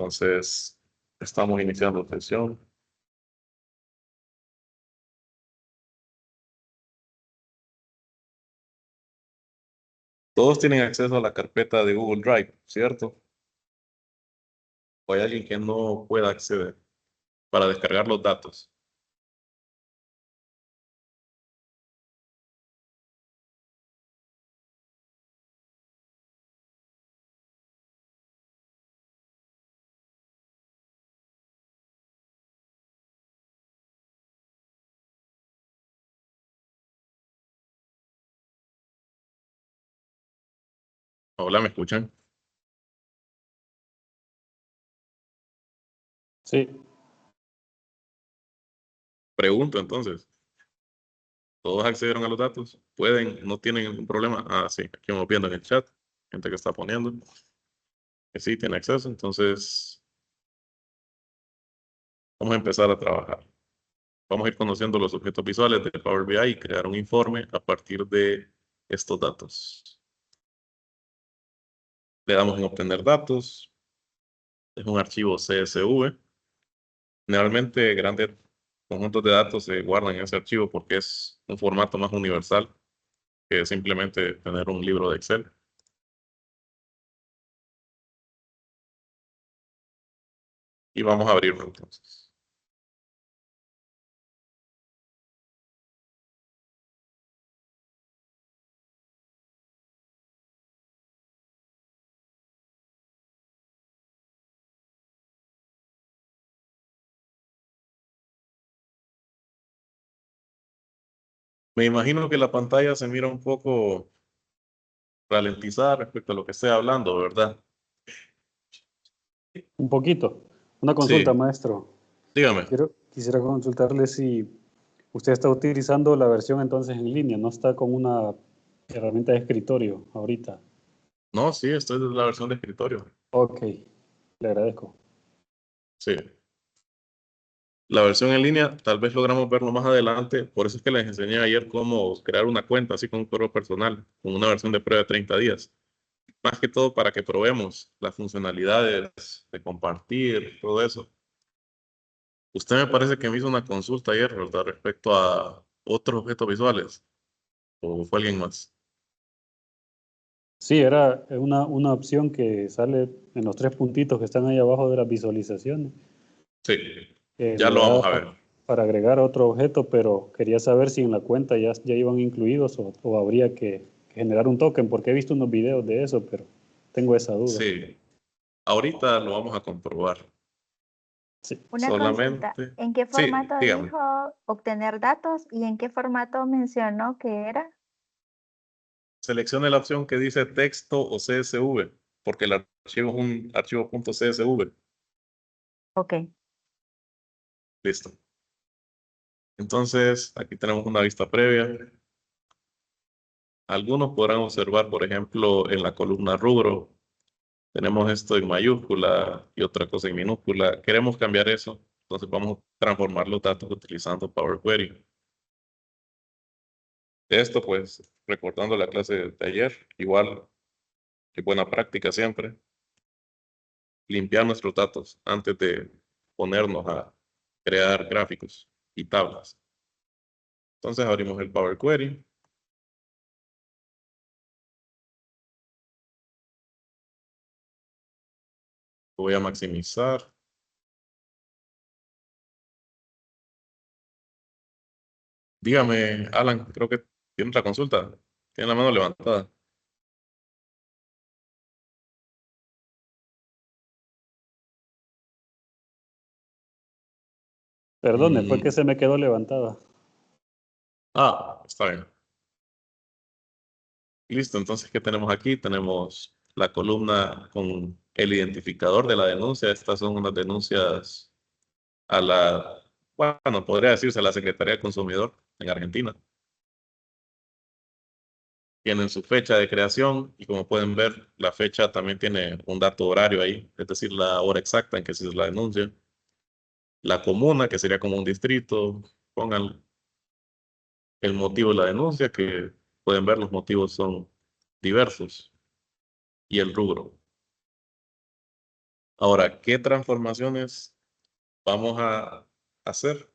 Entonces, estamos iniciando sesión. Todos tienen acceso a la carpeta de Google Drive, ¿cierto? ¿O hay alguien que no pueda acceder para descargar los datos? Hola, ¿me escuchan? Sí, Pregunto entonces, ¿todos accedieron a los datos? ¿Pueden? ¿No tienen ningún problema? Ah, sí, aquí vamos viendo en el chat, gente que está poniendo, que sí tiene acceso. Entonces, vamos a empezar a trabajar. Vamos a ir conociendo los objetos visuales de Power BI y crear un informe a partir de estos datos. Le damos en obtener datos. Es un archivo CSV. Generalmente grandes conjuntos de datos se guardan en ese archivo porque es un formato más universal que simplemente tener un libro de Excel. Y vamos a abrirlo entonces. Me imagino que la pantalla se mira un poco ralentizada respecto a lo que estoy hablando, ¿verdad? un poquito. Una consulta, Sí, maestro. dígame. Quisiera consultarle si usted está utilizando la versión entonces en línea, no está con una herramienta de escritorio ahorita. No, sí, esto es la versión de escritorio. Ok, le agradezco. Sí. La versión en línea, tal vez logramos verlo más adelante. Por eso es que les enseñé ayer cómo crear una cuenta, así con un correo personal, con una versión de prueba de 30 días. Más que todo para que probemos las funcionalidades de compartir, todo eso. Usted me parece que me hizo una consulta ayer, ¿verdad? Respecto a otros objetos visuales. ¿O fue alguien más? Sí, era una opción que sale en los tres puntitos que están ahí abajo de las visualizaciones. Sí, ya Le lo da vamos a ver. para agregar otro objeto, pero quería saber si en la cuenta ya iban incluidos o habría que generar un token, porque he visto unos videos de eso, pero tengo esa duda. Sí, ahorita lo vamos a comprobar. Sí. Una consulta, Solamente, ¿en qué sí, formato dígame. dijo obtener datos y en qué formato mencionó que era? Seleccione la opción que dice texto o CSV, porque el archivo es un archivo .csv. Ok, Listo. Entonces, aquí tenemos una vista previa. Algunos podrán observar, por ejemplo, en la columna rubro, tenemos esto en mayúscula y otra cosa en minúscula. Queremos cambiar eso, entonces vamos a transformar los datos utilizando Power Query. Esto, pues, recordando la clase de ayer, igual que buena práctica siempre, limpiar nuestros datos antes de ponernos a crear gráficos y tablas. Entonces abrimos el Power Query. Lo voy a maximizar. Dígame, Alan, creo que tiene otra consulta. Tiene la mano levantada. Perdone, fue que Mm, se me quedó levantada. está bien. Listo, entonces, ¿qué tenemos aquí? Tenemos la columna con el identificador de la denuncia. Estas son unas denuncias a bueno, podría decirse a la Secretaría del Consumidor en Argentina. Tienen su fecha de creación y como pueden ver, la fecha también tiene un dato horario ahí, es decir, la hora exacta en que se hizo la denuncia. La comuna, que sería como un distrito, pongan el motivo de la denuncia, que pueden ver los motivos son diversos, y el rubro. Ahora, ¿qué transformaciones vamos a hacer?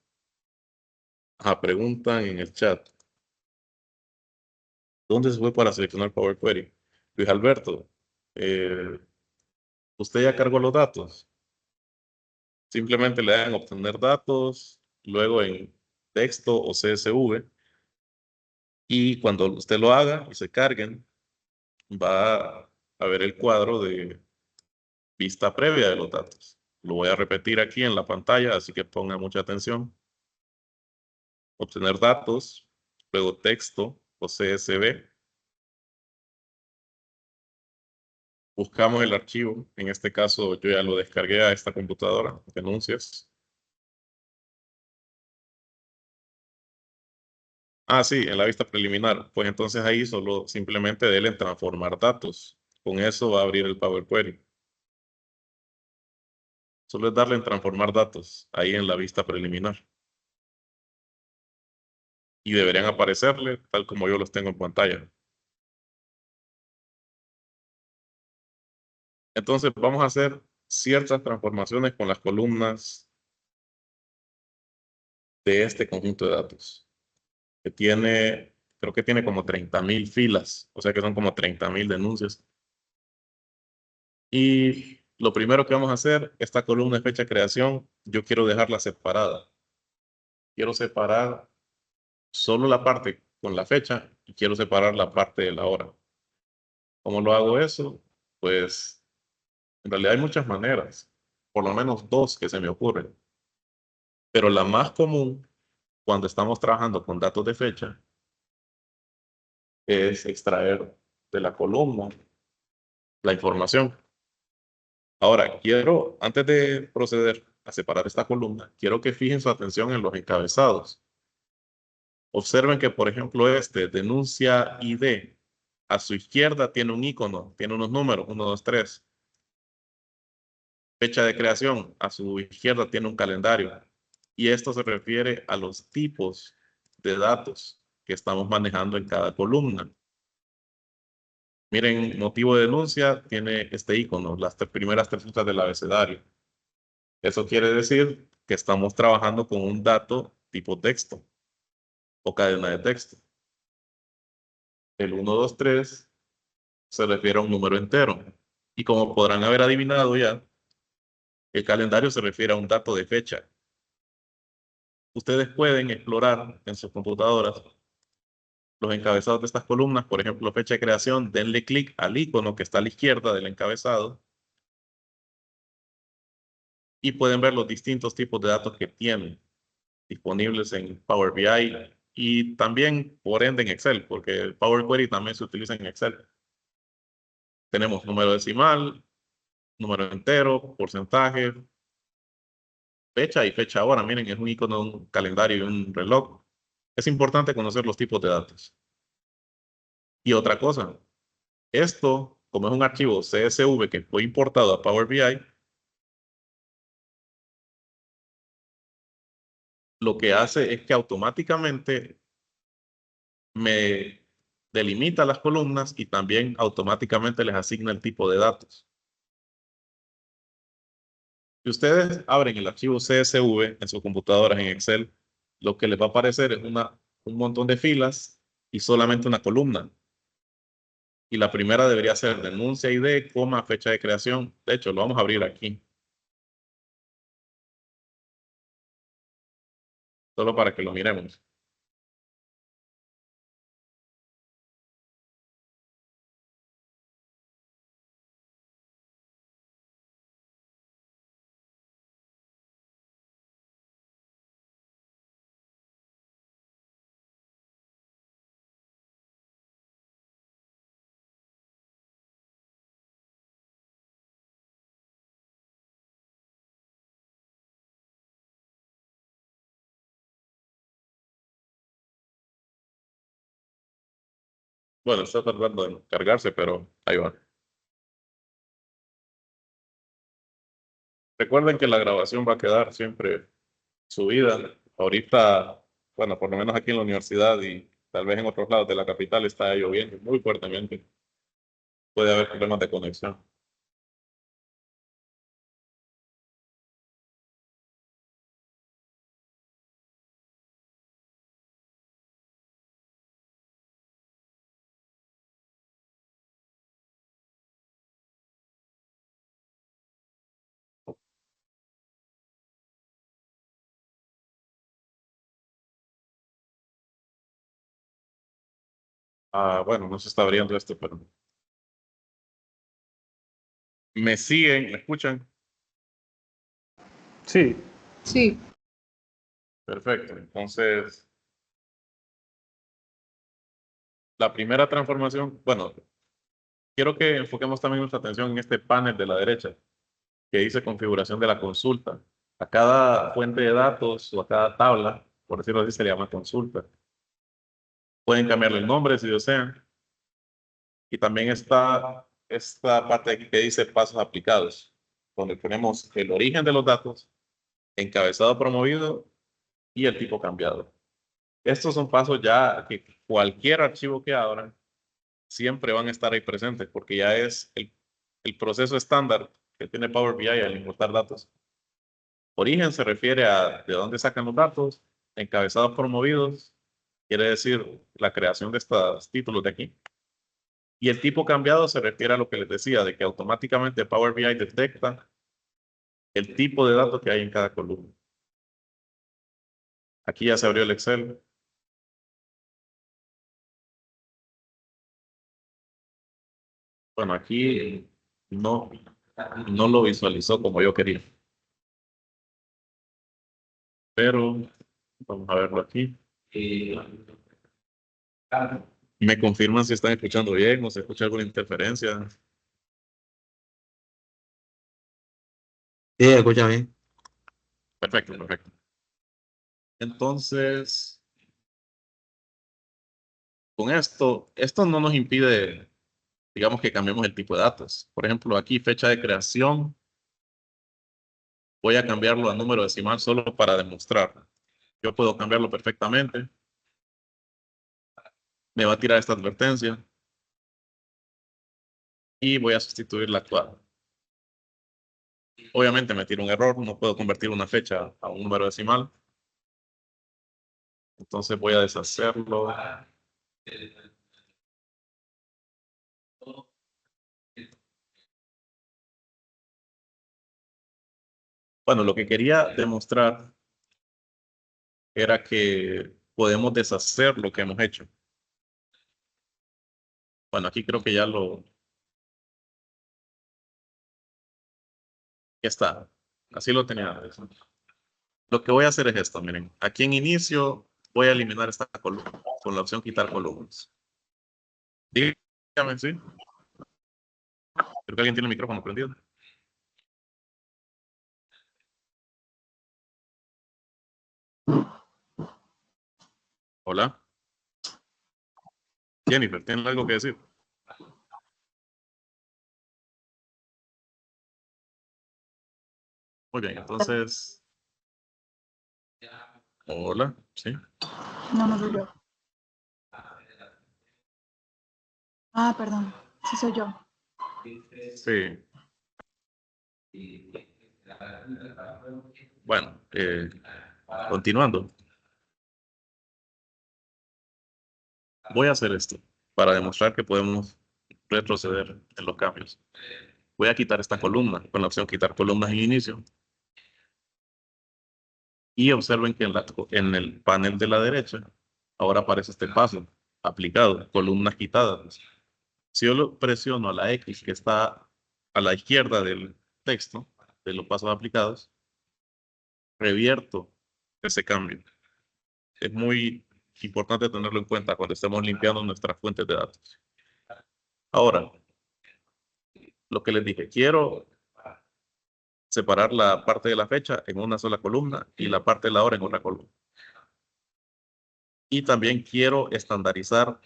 Preguntan en el chat. ¿Dónde se fue para seleccionar Power Query? Luis Alberto, eh, ¿usted ya cargó los datos? Simplemente le dan obtener datos, luego en texto o CSV, y cuando usted lo haga y se carguen, va a ver el cuadro de vista previa de los datos. Lo voy a repetir aquí en la pantalla, así que ponga mucha atención. Obtener datos, luego texto o CSV. Buscamos el archivo. En este caso, yo ya lo descargué a esta computadora, denuncias. Sí, en la vista preliminar. Pues entonces ahí solo simplemente denle en transformar datos. Con eso va a abrir el Power Query. Solo es darle en transformar datos ahí en la vista preliminar. Y deberían aparecerle tal como yo los tengo en pantalla. Entonces vamos a hacer ciertas transformaciones con las columnas de este conjunto de datos, que tiene, creo que tiene como 30.000 filas, o sea que son como 30.000 denuncias. Y lo primero que vamos a hacer, esta columna de fecha de creación, yo quiero dejarla separada. Quiero separar solo la parte con la fecha y quiero separar la parte de la hora. ¿Cómo lo hago eso? Pues en realidad hay muchas maneras, por lo menos dos que se me ocurren. Pero la más común cuando estamos trabajando con datos de fecha es extraer de la columna la información. Ahora, antes de proceder a separar esta columna, quiero que fijen su atención en los encabezados. Observen que, por ejemplo, este denuncia ID, a su izquierda tiene un icono, tiene unos números, 1, 2, 3. Fecha de creación, a su izquierda tiene un calendario. Y esto se refiere a los tipos de datos que estamos manejando en cada columna. Miren, motivo de denuncia tiene este icono, las primeras tres letras del abecedario. Eso quiere decir que estamos trabajando con un dato tipo texto o cadena de texto. El 1, 2, 3 se refiere a un número entero. Y como podrán haber adivinado ya, el calendario se refiere a un dato de fecha. Ustedes pueden explorar en sus computadoras los encabezados de estas columnas, por ejemplo, fecha de creación, denle clic al icono que está a la izquierda del encabezado y pueden ver los distintos tipos de datos que tienen disponibles en Power BI y también, por ende, en Excel, porque el Power Query también se utiliza en Excel. Tenemos número decimal, número entero, porcentaje, fecha y fecha ahora. Miren, es un icono, un calendario y un reloj. Es importante conocer los tipos de datos. Y otra cosa, esto, como es un archivo CSV que fue importado a Power BI, lo que hace es que automáticamente me delimita las columnas y también automáticamente les asigna el tipo de datos. Si ustedes abren el archivo CSV en sus computadoras en Excel, lo que les va a aparecer es un montón de filas y solamente una columna. Y la primera debería ser denuncia ID, coma, fecha de creación. De hecho, lo vamos a abrir aquí, solo para que lo miremos. Bueno, está tardando en cargarse, pero ahí va. Recuerden que la grabación va a quedar siempre subida. Ahorita, bueno, por lo menos aquí en la universidad y tal vez en otros lados de la capital está lloviendo muy fuertemente. Puede haber problemas de conexión. Bueno, no se está abriendo esto, pero me siguen, me escuchan. Sí, Sí, Perfecto. Entonces, la primera transformación, bueno, quiero que enfoquemos también nuestra atención en este panel de la derecha que dice configuración de la consulta. A cada fuente de datos o a cada tabla, por decirlo así, se le llama consulta. Pueden cambiarle el nombre si desean. Y también está esta parte aquí que dice pasos aplicados, donde tenemos el origen de los datos, encabezado promovido y el tipo cambiado. Estos son pasos ya que cualquier archivo que abran siempre van a estar ahí presentes porque ya es el proceso estándar que tiene Power BI al importar datos. Origen se refiere a de dónde sacan los datos, encabezados promovidos, quiere decir la creación de estos títulos de aquí. Y el tipo cambiado se refiere a lo que les decía, de que automáticamente Power BI detecta el tipo de datos que hay en cada columna. Aquí ya se abrió el Excel. Bueno, aquí no, no lo visualizó como yo quería. Pero vamos a verlo aquí. ¿Me confirman si están escuchando bien o se escucha alguna interferencia? Sí, escucha bien. Perfecto, perfecto. Entonces, con esto no nos impide, digamos, que cambiemos el tipo de datos. Por ejemplo, aquí fecha de creación, voy a cambiarlo a número decimal solo para demostrar. Yo puedo cambiarlo perfectamente. Me va a tirar esta advertencia y voy a sustituir la actual. Obviamente me tira un error, no puedo convertir una fecha a un número decimal. Entonces voy a deshacerlo. Bueno, lo que quería demostrar era que podemos deshacer lo que hemos hecho. Bueno, aquí creo que ya está. Así lo tenía antes. Lo que voy a hacer es esto, miren. Aquí en inicio voy a eliminar esta columna con la opción quitar columnas. Dígame, sí. Creo que alguien tiene el micrófono prendido. Hola. Jennifer, ¿tiene algo que decir? Muy bien, entonces. Hola, sí. no, no soy yo. Ah, perdón, sí soy yo. Sí. Bueno, continuando. Voy a hacer esto para demostrar que podemos retroceder en los cambios. Voy a quitar esta columna con la opción quitar columnas en inicio. Y observen que en el panel de la derecha ahora aparece este paso aplicado, columnas quitadas. Si yo lo presiono a la X que está a la izquierda del texto, de los pasos aplicados, revierto ese cambio. Es muy importante tenerlo en cuenta cuando estemos limpiando nuestras fuentes de datos. Ahora, lo que les dije, quiero separar la parte de la fecha en una sola columna y la parte de la hora en otra columna. Y también quiero estandarizar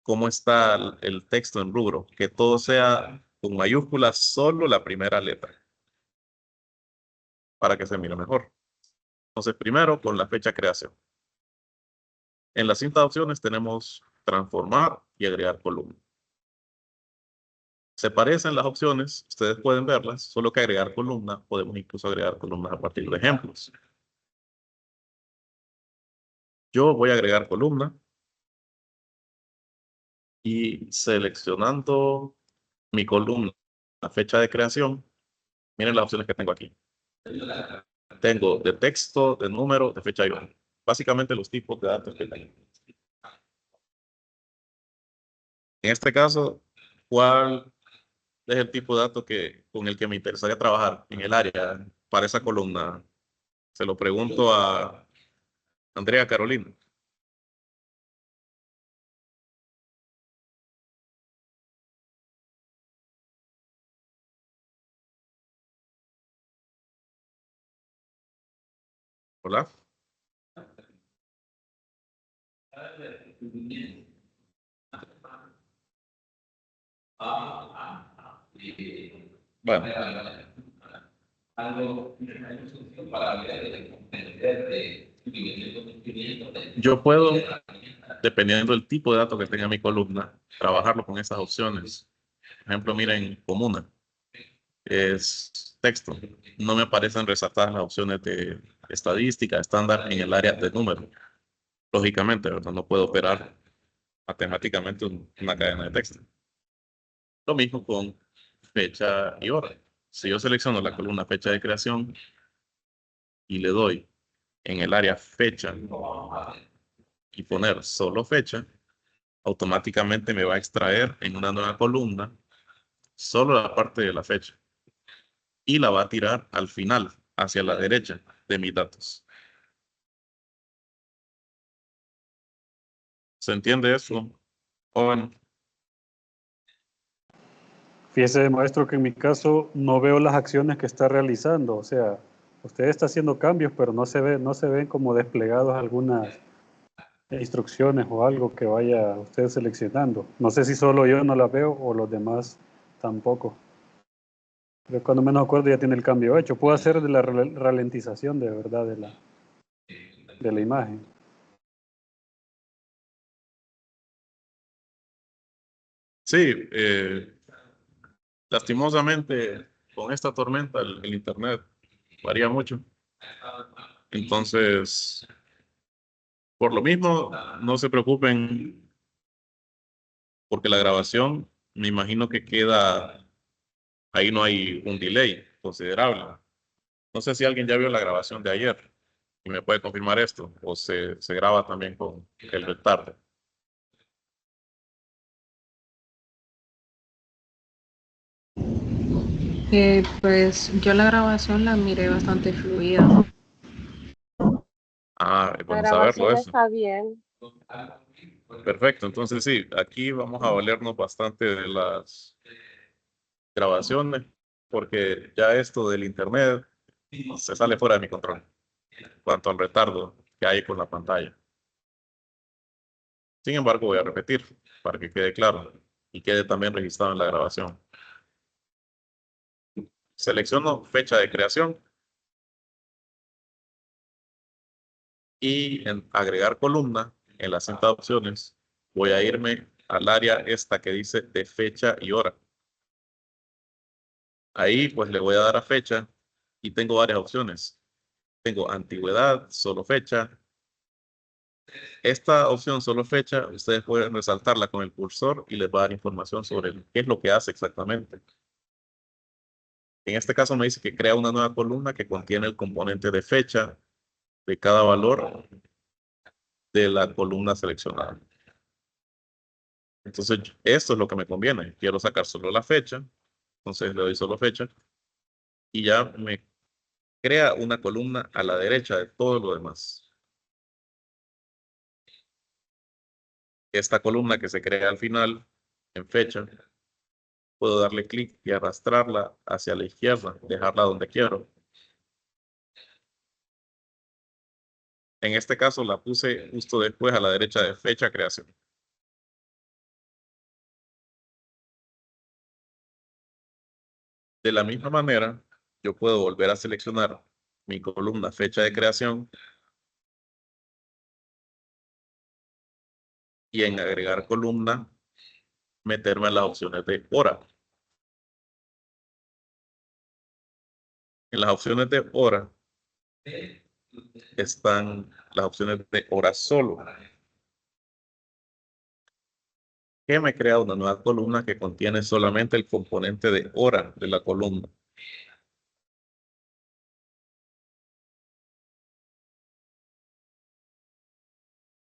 cómo está el texto en rubro, que todo sea con mayúsculas, solo la primera letra, para que se mire mejor. Entonces, primero con la fecha creación. En la cinta de opciones tenemos transformar y agregar columna. Se parecen las opciones, ustedes pueden verlas, solo que agregar columna, podemos incluso agregar columnas a partir de ejemplos. Yo voy a agregar columna y seleccionando mi columna, la fecha de creación, miren las opciones que tengo aquí. Tengo de texto, de número, de fecha y hora. Básicamente los tipos de datos que tengo. En este caso, ¿cuál es el tipo de dato con el que me interesaría trabajar en el área para esa columna? Se lo pregunto a Andrea Carolina. Hola. Bueno, yo puedo, dependiendo del tipo de datos que tenga mi columna, trabajarlo con esas opciones. Por ejemplo, miren, comuna es texto. No me aparecen resaltadas las opciones de estadística estándar en el área de números. Lógicamente, ¿verdad? No puedo operar matemáticamente una cadena de texto. Lo mismo con fecha y hora. Si yo selecciono la columna fecha de creación y le doy en el área fecha y poner solo fecha, automáticamente me va a extraer en una nueva columna solo la parte de la fecha y la va a tirar al final, hacia la derecha de mis datos. ¿Se entiende eso? Joven? Fíjese, maestro, que en mi caso no veo las acciones que está realizando. O sea, usted está haciendo cambios, pero no se ven como desplegados algunas instrucciones o algo que vaya usted seleccionando. No sé si solo yo no las veo o los demás tampoco. Pero cuando menos acuerdo ya tiene el cambio hecho. Puedo hacer de la ralentización de verdad de la imagen. Sí, lastimosamente con esta tormenta el internet varía mucho. Entonces, por lo mismo, no se preocupen porque la grabación, me imagino que queda, ahí no hay un delay considerable. No sé si alguien ya vio la grabación de ayer y me puede confirmar esto, o se graba también con el retardo. Pues yo la grabación la miré bastante fluida. Ah, es La bueno saberlo grabación eso. está bien. Perfecto, entonces sí, aquí vamos a valernos bastante de las grabaciones, porque ya esto del internet se sale fuera de mi control, en cuanto al retardo que hay con la pantalla. Sin embargo, voy a repetir para que quede claro y quede también registrado en la grabación. Selecciono fecha de creación y en agregar columna, en las cinta de opciones, voy a irme al área esta que dice de fecha y hora. Ahí pues le voy a dar a fecha y tengo varias opciones. Tengo antigüedad, solo fecha. Esta opción solo fecha, ustedes pueden resaltarla con el cursor y les va a dar información sobre qué es lo que hace exactamente. En este caso me dice que crea una nueva columna que contiene el componente de fecha de cada valor de la columna seleccionada. Entonces, esto es lo que me conviene. Quiero sacar solo la fecha, entonces le doy solo fecha y ya me crea una columna a la derecha de todo lo demás. Esta columna que se crea al final, en fecha, puedo darle clic y arrastrarla hacia la izquierda, dejarla donde quiero. En este caso la puse justo después a la derecha de fecha creación. De la misma manera, yo puedo volver a seleccionar mi columna fecha de creación y en agregar columna, meterme en las opciones de hora. En las opciones de hora están las opciones de hora solo, que me crea una nueva columna que contiene solamente el componente de hora de la columna.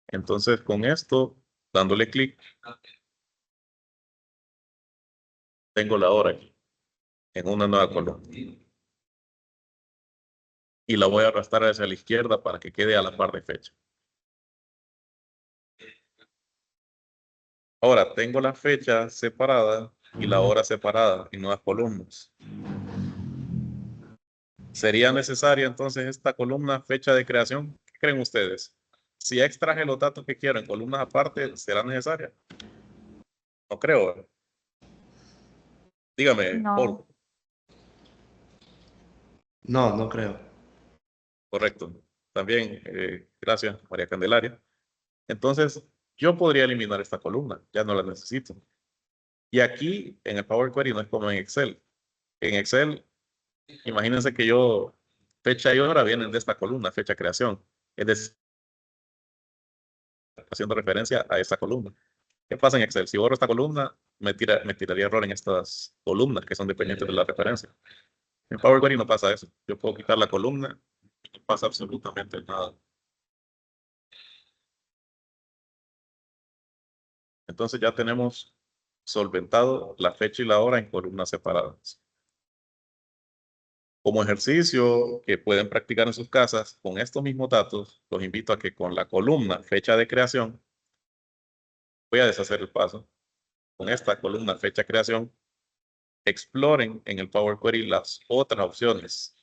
Entonces, con esto, dándole clic, Tengo la hora aquí, en una nueva columna. Y la voy a arrastrar hacia la izquierda para que quede a la par de fecha. Ahora tengo la fecha separada y la hora separada en nuevas columnas. ¿Sería necesaria entonces esta columna fecha de creación? ¿Qué creen ustedes? Si ya extraje los datos que quiero en columnas aparte, ¿será necesaria? No creo. ¿Eh? Dígame, Paul. No, No, no creo. Correcto. También, gracias, María Candelaria. Entonces, yo podría eliminar esta columna, ya no la necesito. Y aquí en el Power Query no es como en Excel. En Excel, imagínense que yo, fecha y hora vienen de esta columna, fecha creación. Es decir, haciendo referencia a esta columna. ¿Qué pasa en Excel? Si borro esta columna, me tiraría error en estas columnas que son dependientes de la referencia. En Power Query no pasa eso. Yo puedo quitar la columna y no pasa absolutamente nada. Entonces ya tenemos solventado la fecha y la hora en columnas separadas. Como ejercicio que pueden practicar en sus casas con estos mismos datos, los invito a que con la columna fecha de creación, voy a deshacer el paso, con esta columna fecha creación, exploren en el Power Query las otras opciones.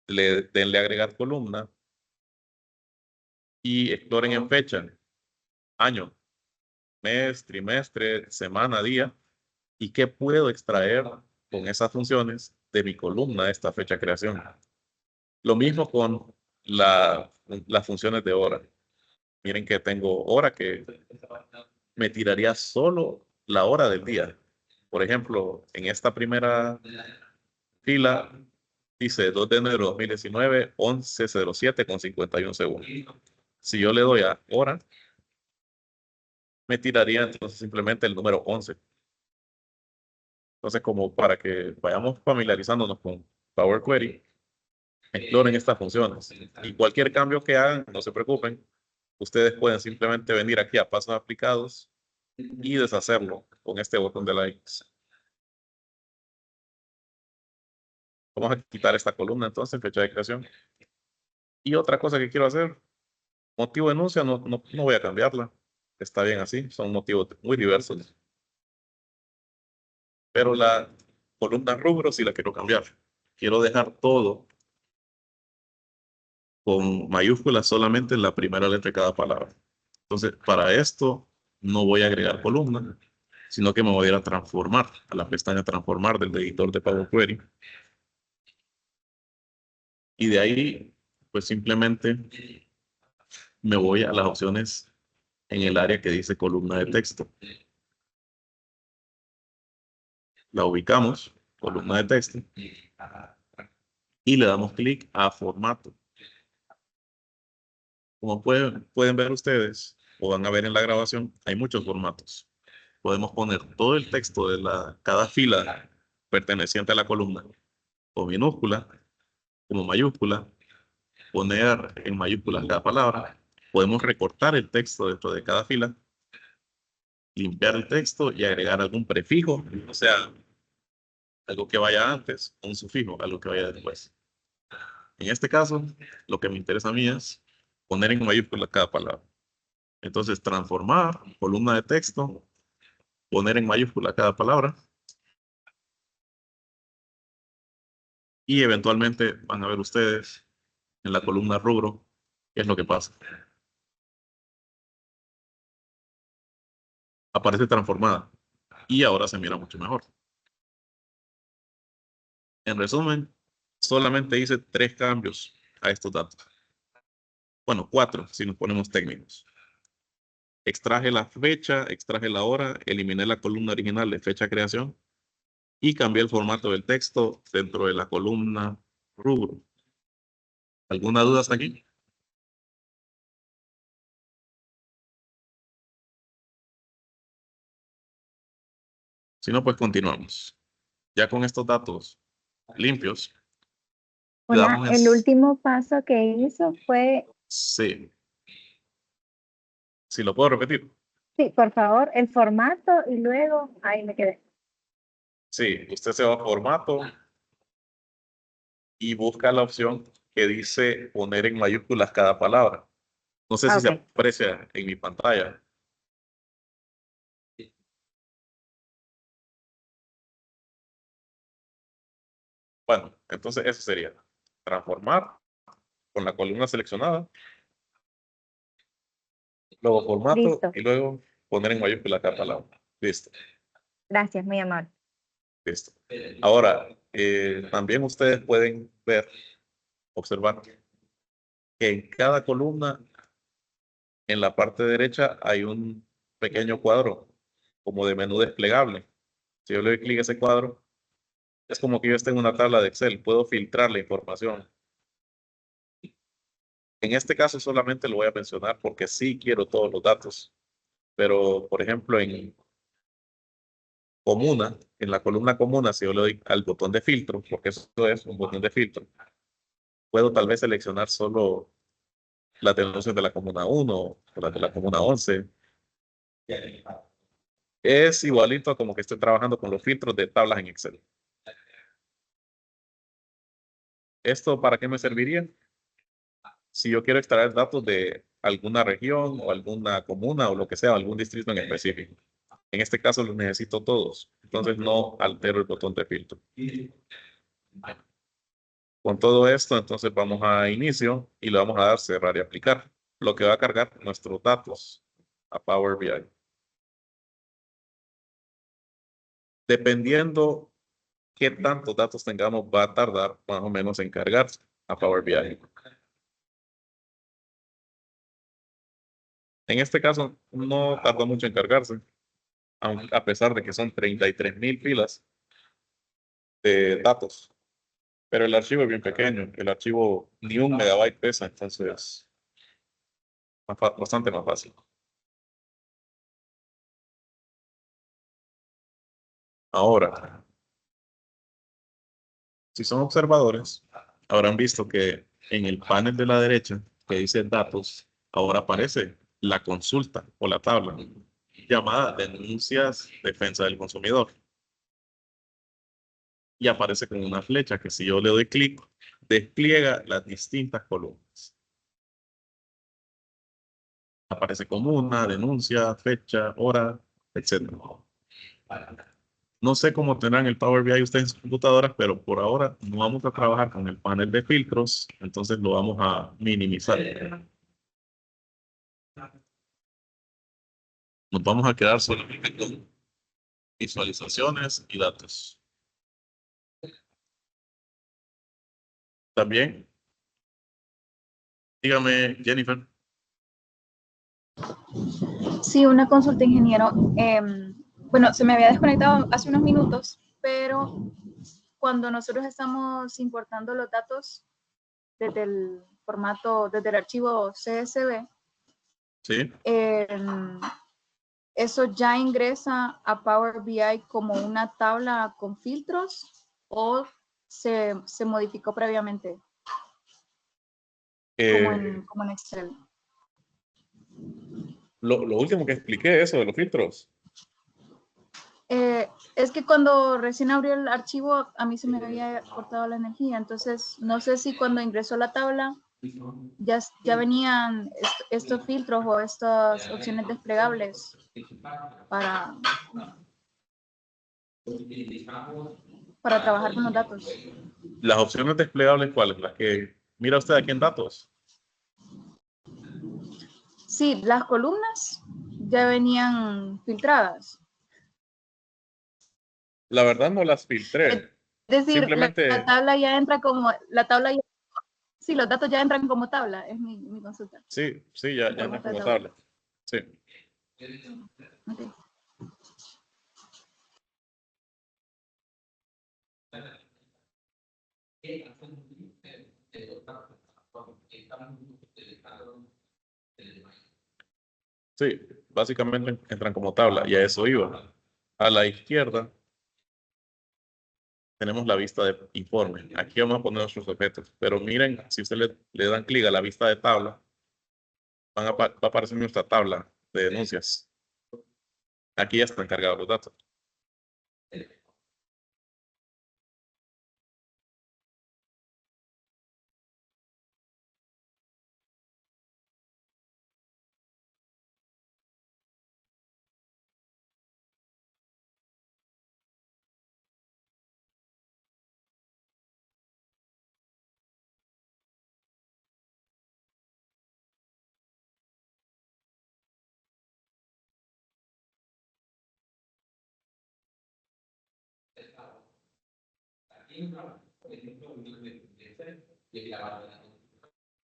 Denle agregar columna y exploren en fecha, año, mes, trimestre, semana, día, y qué puedo extraer con esas funciones de mi columna de esta fecha creación. Lo mismo con las funciones de hora. Miren que tengo hora que me tiraría solo la hora del día. Por ejemplo, en esta primera fila dice 2 de enero de 2019, 11:07 con 51 segundos. Si yo le doy a hora, me tiraría entonces simplemente el número 11. Entonces, como para que vayamos familiarizándonos con Power Query, exploren estas funciones. Y cualquier cambio que hagan, no se preocupen, ustedes pueden simplemente venir aquí a pasos aplicados y deshacerlo con este botón de la X. Vamos a quitar esta columna entonces, fecha de creación. Y otra cosa que quiero hacer, motivo de denuncia, no voy a cambiarla. Está bien así, son motivos muy diversos. Pero la columna rubro sí la quiero cambiar. Quiero dejar todo con mayúsculas solamente en la primera letra de cada palabra. Entonces, para esto no voy a agregar columna, sino que me voy a ir a transformar, a la pestaña transformar del editor de Power Query. Y de ahí, pues simplemente me voy a las opciones en el área que dice columna de texto. La ubicamos, columna de texto, y le damos clic a formato. Como pueden ver ustedes, o van a ver en la grabación, hay muchos formatos. Podemos poner todo el texto de cada fila perteneciente a la columna, o minúscula, como mayúscula, poner en mayúsculas cada palabra. Podemos recortar el texto dentro de cada fila, limpiar el texto y agregar algún prefijo, o sea, algo que vaya antes, un sufijo, algo que vaya después. En este caso, lo que me interesa a mí es poner en mayúsculas cada palabra. Entonces, transformar, columna de texto, poner en mayúscula cada palabra y eventualmente van a ver ustedes en la columna rubro qué es lo que pasa. Aparece transformada y ahora se mira mucho mejor. En resumen, solamente hice 3 cambios a estos datos. Bueno, 4 si nos ponemos técnicos. Extraje la fecha, extraje la hora, eliminé la columna original de fecha de creación y cambié el formato del texto dentro de la columna rubro. ¿Alguna duda hasta aquí? Si no, pues continuamos. Ya con estos datos limpios, le damos el último paso que hizo fue, sí. Si lo puedo repetir. sí, por favor, el formato y luego ahí me quedé. Sí, usted se va a formato y busca la opción que dice poner en mayúsculas cada palabra. No sé si se Ok, aprecia en mi pantalla. Bueno, entonces eso sería transformar con la columna seleccionada, luego formato listo. y luego poner en mayúscula cada palabra. Listo, Gracias, muy amable. listo. Ahora, también ustedes pueden ver, observar que en cada columna, en la parte derecha, hay un pequeño cuadro como de menú desplegable. Si yo le doy clic a ese cuadro, es como que yo esté en una tabla de Excel, puedo filtrar la información. En este caso solamente lo voy a mencionar porque sí quiero todos los datos, pero por ejemplo en comuna, en la columna comuna, si yo le doy al botón de filtro, porque eso es un botón de filtro, puedo tal vez seleccionar solo las denuncias de la comuna 1 o las de la comuna 11. Es igualito a como que estoy trabajando con los filtros de tablas en Excel. ¿Esto para qué me serviría? Si yo quiero extraer datos de alguna región o alguna comuna o lo que sea, algún distrito en específico. En este caso los necesito todos, entonces no altero el botón de filtro. Con todo esto, entonces vamos a inicio y le vamos a dar cerrar y aplicar, lo que va a cargar nuestros datos a Power BI. Dependiendo qué tantos datos tengamos, va a tardar más o menos en cargarse a Power BI. En este caso, no tarda mucho en cargarse, a pesar de que son 33.000 filas de datos. Pero el archivo es bien pequeño, el archivo ni 1 MB pesa, entonces bastante más fácil. Ahora, si son observadores, habrán visto que en el panel de la derecha que dice datos, ahora aparece la consulta o la tabla llamada denuncias defensa del consumidor. Y aparece con una flecha que si yo le doy clic, despliega las distintas columnas. Aparece como una denuncia, fecha, hora, etc. No sé cómo tendrán el Power BI ustedes en sus computadoras, pero por ahora no vamos a trabajar con el panel de filtros, entonces lo vamos a minimizar. Nos vamos a quedar solamente con visualizaciones y datos. También, dígame, Jennifer. Sí, una consulta, ingeniero. Bueno, se me había desconectado hace unos minutos, pero cuando nosotros estamos importando los datos desde el formato, desde el archivo CSV, Sí. ¿eso ya ingresa a Power BI como una tabla con filtros o se modificó previamente como en Excel? Lo último que expliqué, eso de los filtros. Es que cuando recién abrió el archivo a mí se me había cortado la energía, entonces no sé si cuando ingresó la tabla ya venían estos filtros o estas opciones desplegables para, para trabajar con los datos. Las opciones desplegables, ¿cuáles? Las que mira usted aquí en datos. Sí, las columnas ya venían filtradas. La verdad no las filtré. Es decir, la Simplemente, tabla ya entra como, la tabla ya, sí, los datos ya entran como tabla, es mi consulta. sí, ya no es como tabla. Sí. Okay. Sí, básicamente entran como tabla y a eso iba. A la izquierda tenemos la vista de informe. Aquí vamos a poner nuestros objetos. Pero miren, si usted le dan clic a la vista de tabla, va a aparecer nuestra tabla de denuncias. Aquí ya están cargados los datos.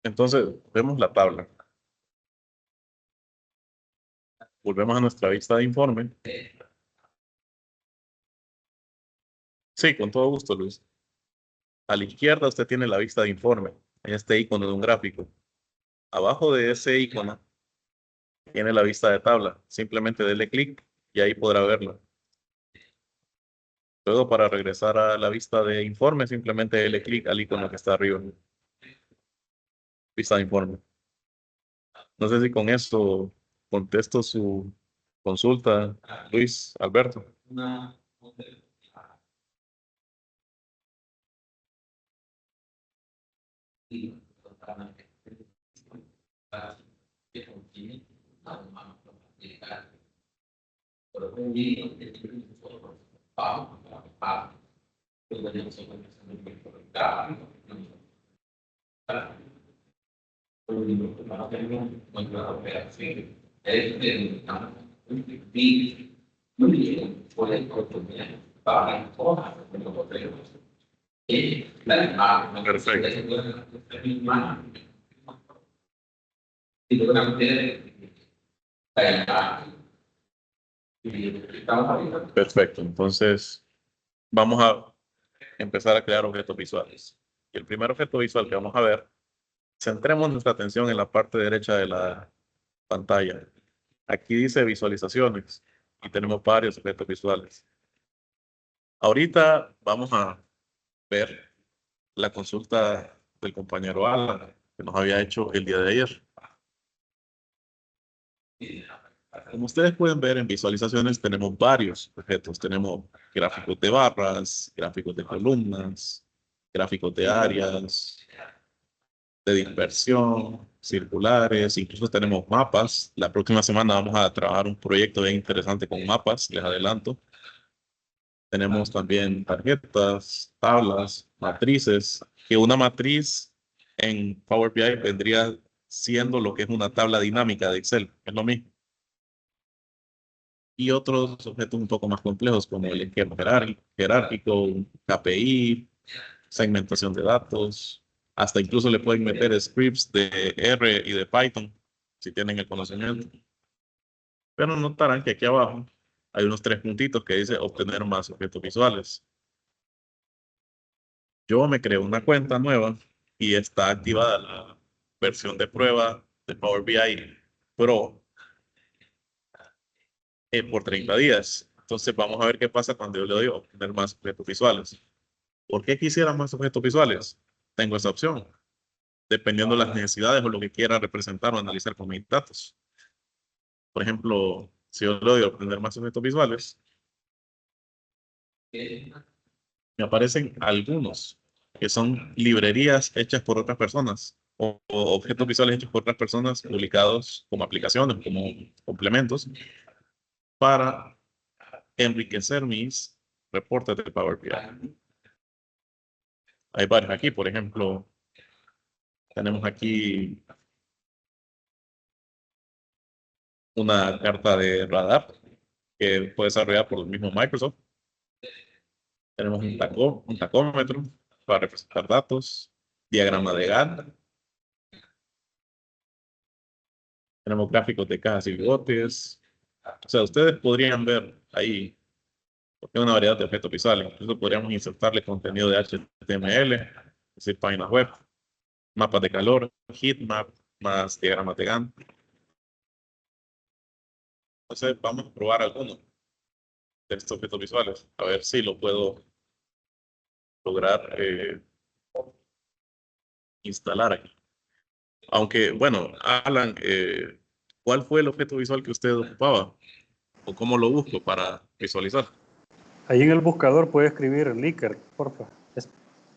Entonces, vemos la tabla. Volvemos a nuestra vista de informe. Sí, con todo gusto, Luis. A la izquierda usted tiene la vista de informe, en este icono de un gráfico. Abajo de ese icono tiene la vista de tabla. Simplemente dele clic y ahí podrá verlo. Luego, para regresar a la vista de informe, simplemente dele clic al icono que está arriba. Vista de informe. No sé si con esto contesto su consulta, Luis Alberto. Perfecto. Entonces, vamos a empezar a crear objetos visuales. Y el primer objeto visual que vamos a ver, centremos nuestra atención en la parte derecha de la pantalla. Aquí dice visualizaciones y tenemos varios objetos visuales. Ahorita vamos a ver la consulta del compañero Alan que nos había hecho el día de ayer. Como ustedes pueden ver en visualizaciones tenemos varios objetos. Tenemos gráficos de barras, gráficos de columnas, gráficos de áreas, de dispersión, circulares, incluso tenemos mapas. La próxima semana vamos a trabajar un proyecto bien interesante con mapas, les adelanto. Tenemos también tarjetas, tablas, matrices, que una matriz en Power BI vendría siendo lo que es una tabla dinámica de Excel, es lo mismo. Y otros objetos un poco más complejos como el esquema jerárquico, KPI, segmentación de datos, hasta incluso le pueden meter scripts de R y de Python si tienen el conocimiento. Pero notarán que aquí abajo hay unos 3 puntitos que dice obtener más objetos visuales. Yo me creo una cuenta nueva y está activada la versión de prueba de Power BI Pro por 30 días. Entonces vamos a ver qué pasa cuando yo le doy obtener más objetos visuales. ¿Por qué quisiera más objetos visuales? Tengo esa opción, dependiendo de las necesidades o lo que quiera representar o analizar con mis datos. Por ejemplo, si yo le doy obtener más objetos visuales, me aparecen algunos que son librerías hechas por otras personas o objetos visuales hechos por otras personas publicados como aplicaciones, como complementos para enriquecer mis reportes de Power BI. Hay varios aquí, por ejemplo, tenemos aquí una carta de radar que fue desarrollada por el mismo Microsoft. Tenemos un tacómetro para representar datos, diagrama de Gantt. Tenemos gráficos de cajas y bigotes. O sea, ustedes podrían ver ahí porque hay una variedad de objetos visuales. Incluso podríamos insertarle contenido de HTML, es decir, páginas web, mapas de calor, heatmap, más diagramas de Gantt. Entonces, vamos a probar algunos de estos objetos visuales, a ver si lo puedo lograr instalar aquí. Aunque, bueno, Alan, ¿cuál fue el objeto visual que usted ocupaba? ¿O cómo lo busco para visualizar? Ahí en el buscador puede escribir Likert, porfa.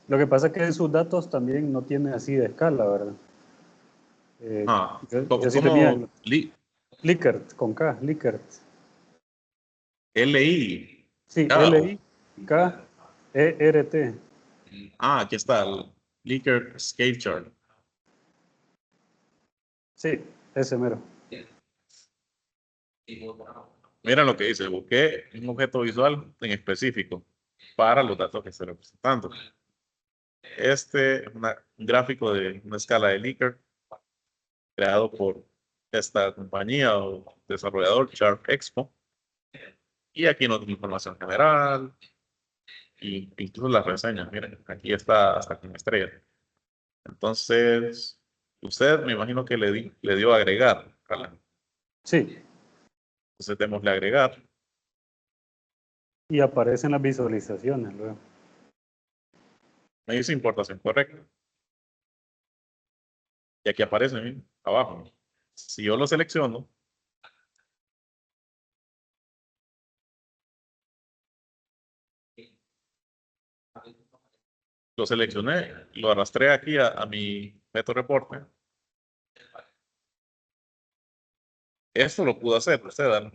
Lo que pasa es que en sus datos también no tiene así de escala, ¿verdad? Yo sí tenía ¿Cómo? Likert, con K, Likert. L-I. Sí, Ah, L-I-K-E-R-T. aquí está, el Likert Scale Chart. Sí, ese mero. Mira lo que dice, busqué un objeto visual en específico. para los datos que estoy representando. Este es un gráfico de una escala de Likert creado por esta compañía o desarrollador ChartExpo. Y aquí nos da información general e incluso las reseñas. Miren, aquí está hasta con estrellas. Entonces, usted me imagino que le dio a agregar, ¿verdad? Sí, Entonces démosle a agregar. y aparecen las visualizaciones luego. Me dice importación correcta. Y aquí aparece, miren, abajo. Si yo lo selecciono, lo seleccioné, lo arrastré aquí a mi método reporte. Esto lo pudo hacer usted, ¿verdad?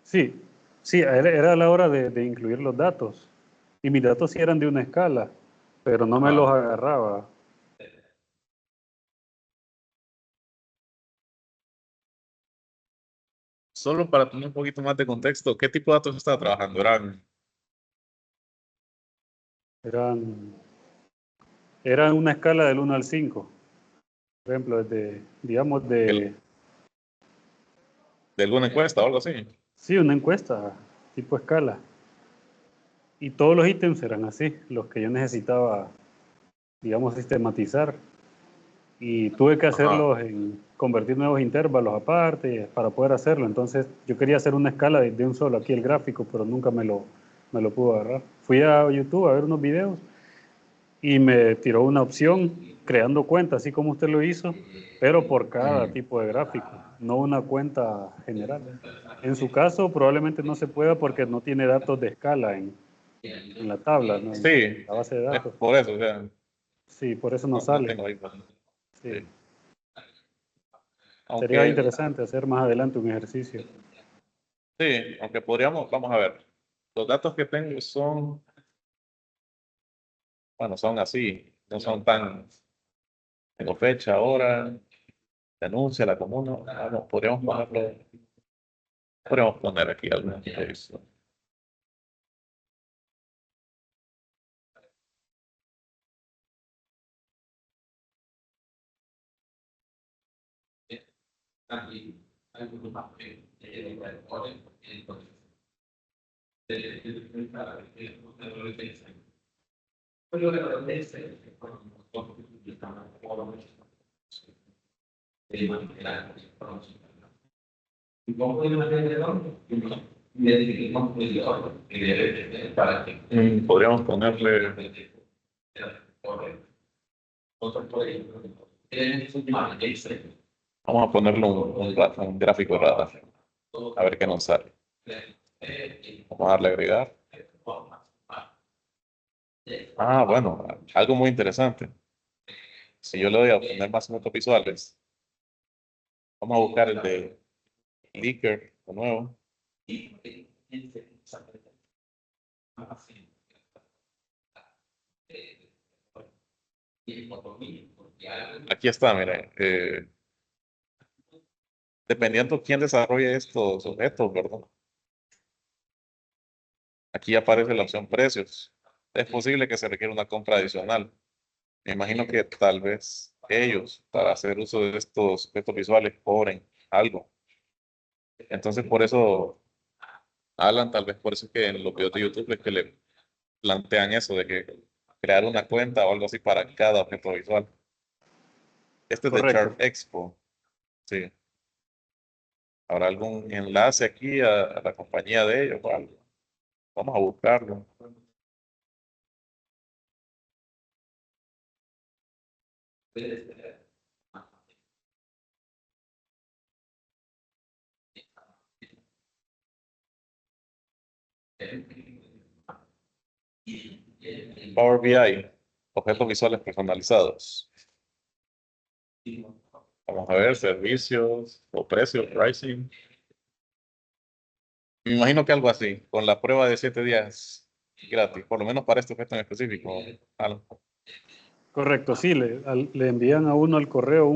Sí, sí, era la hora de incluir los datos. Y mis datos sí eran de una escala, pero no me Ajá. los agarraba. Solo para tener un poquito más de contexto, ¿qué tipo de datos estaba trabajando? Eran una escala del 1 al 5. Por ejemplo, digamos, ¿De alguna encuesta o algo así? sí, una encuesta tipo escala. Y todos los ítems eran así, los que yo necesitaba, digamos, sistematizar. Y tuve que Ajá. convertir nuevos intervalos aparte para poder hacerlo. Entonces, yo quería hacer una escala de un solo aquí el gráfico, pero nunca me lo pudo agarrar. Fui a YouTube a ver unos videos y me tiró una opción creando cuenta, así como usted lo hizo, pero por cada Mm. tipo de gráfico, no una cuenta general. En su caso, probablemente no se pueda porque no tiene datos de escala en la tabla, ¿no? Sí, En la base de es datos. por eso, o sea, Sí, por eso no no sale. tengo ahí. Sí. Sí. Sería Aunque, interesante hacer más adelante un ejercicio. sí, aunque podríamos, vamos a ver, los datos que tengo son, bueno, son así, no son tan, tengo fecha, hora, denuncia, la comuna, vamos, podríamos poner aquí algunos de eso. Podríamos ponerle, vamos a ponerle un gráfico de radar, a ver qué nos sale. Vamos a darle a agregar. Ah, bueno, algo muy interesante. Si yo le doy a obtener más fotos visuales, vamos a buscar el de Likert de nuevo. Aquí está, miren. Dependiendo quién desarrolle estos objetos, ¿verdad? Aquí aparece la opción precios. Es posible que se requiera una compra adicional. Me imagino que tal vez ellos, para hacer uso de estos objetos visuales, cobren algo. Entonces, por eso, Alan, tal vez por eso es que en los videos de YouTube es que le plantean eso de que crear una cuenta o algo así para cada objeto visual. Este es de Correcto. Chart Expo. Sí. ¿Habrá algún enlace aquí a la compañía de ellos o algo? Vamos a buscarlo. Power BI, objetos visuales personalizados. Vamos a ver, servicios o precios, pricing. Me imagino que algo así, con la prueba de 7 días gratis, por lo menos para este objeto en específico. Alan. Correcto, sí, le envían a uno al correo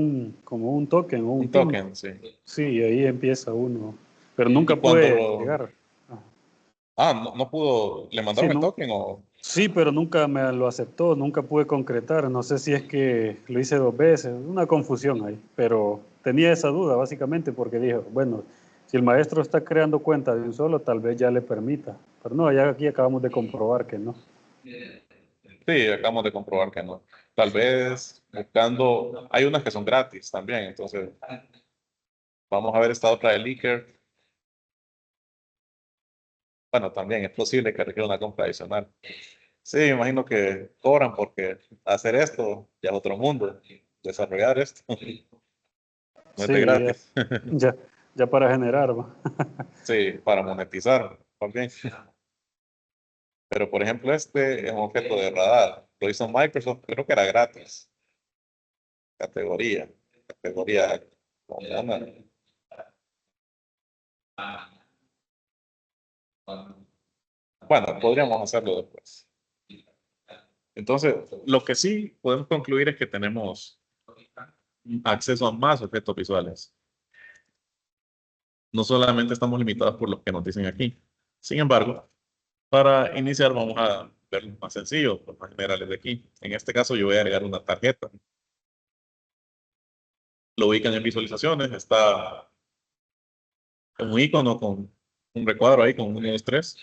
como un token o un Un PIN. token, sí. Sí, y ahí empieza uno. Pero Y nunca cuando puede lo, llegar. Ajá. Ah, no pudo, ¿le mandaron Sí, el no. token o? Sí, pero nunca me lo aceptó, nunca pude concretar. No sé si es que lo hice 2 veces, una confusión ahí. Pero tenía esa duda básicamente porque dije, bueno, si el maestro está creando cuenta de un solo, tal vez ya le permita. Pero no, ya aquí acabamos de comprobar que no. Sí, acabamos de comprobar que no. Tal vez buscando, hay unas que son gratis también, entonces vamos a ver esta otra de Leaker. Bueno, también es posible que requiera una compra adicional. Sí, me imagino que cobran porque hacer esto ya es otro mundo. Desarrollar esto no es de Sí, gratis. ya, ya para generar, ¿va? Sí, para monetizar también. Pero por ejemplo, este es un objeto de radar. Lo hizo Microsoft, creo que era gratis. Categoría comuna. Bueno, podríamos hacerlo después. Entonces, lo que sí podemos concluir es que tenemos acceso a más objetos visuales. No solamente estamos limitados por los que nos dicen aquí. Sin embargo, para iniciar vamos a ver los más sencillos, los más generales de aquí. En este caso yo voy a agregar una tarjeta. Lo ubican en visualizaciones, está un icono con un recuadro ahí con 1, 2, 3.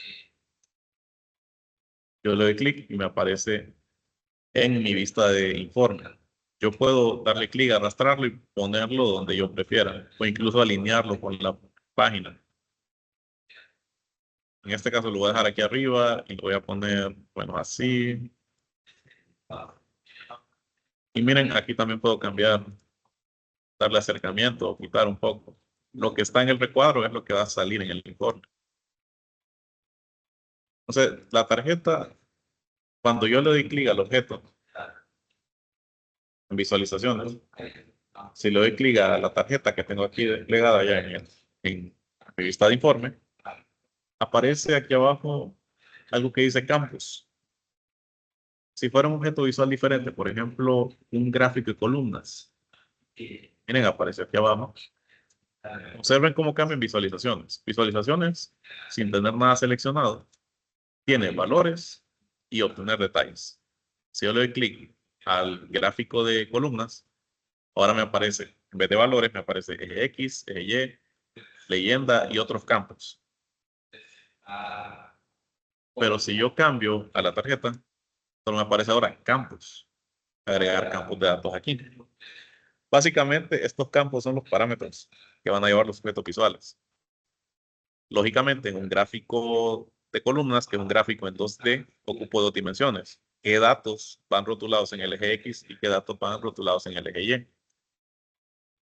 Yo le doy clic y me aparece en mi vista de informe. Yo puedo darle clic, arrastrarlo y ponerlo donde yo prefiera, o incluso alinearlo con la página. En este caso lo voy a dejar aquí arriba y lo voy a poner, bueno, así. Y miren, aquí también puedo cambiar, darle acercamiento o quitar un poco. Lo que está en el recuadro es lo que va a salir en el informe. Entonces, la tarjeta, cuando yo le doy clic al objeto, en visualizaciones, si le doy clic a la tarjeta que tengo aquí desplegada ya en mi vista de informe, aparece aquí abajo algo que dice campus. Si fuera un objeto visual diferente, por ejemplo, un gráfico de columnas, miren, aparece aquí abajo. Observen cómo cambian visualizaciones. Visualizaciones, sin tener nada seleccionado, tiene valores y obtener detalles. Si yo le doy clic al gráfico de columnas, ahora me aparece, en vez de valores, me aparece eje X, eje Y, leyenda y otros campos. Pero si yo cambio a la tarjeta, solo me aparece ahora campos. Agregar campos de datos aquí. Básicamente, estos campos son los parámetros que van a llevar los objetos visuales. Lógicamente, en un gráfico de columnas, que es un gráfico en 2D, ocupo 2 dimensiones. ¿Qué datos van rotulados en el eje X y qué datos van rotulados en el eje Y?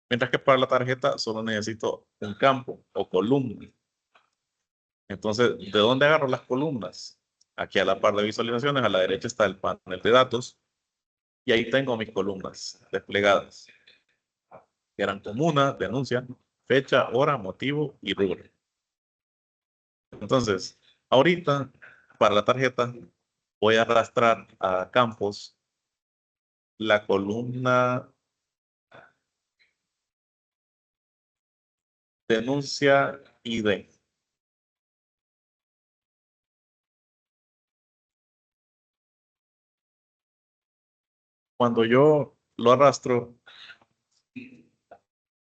Mientras que para la tarjeta solo necesito un campo o columna. Entonces, ¿de dónde agarro las columnas? Aquí a la par de visualizaciones, a la derecha está el panel de datos y ahí tengo mis columnas desplegadas. Que eran comuna, denuncia, fecha, hora, motivo y rubro. Entonces, ahorita, para la tarjeta, voy a arrastrar a campos la columna denuncia ID. Cuando yo lo arrastro,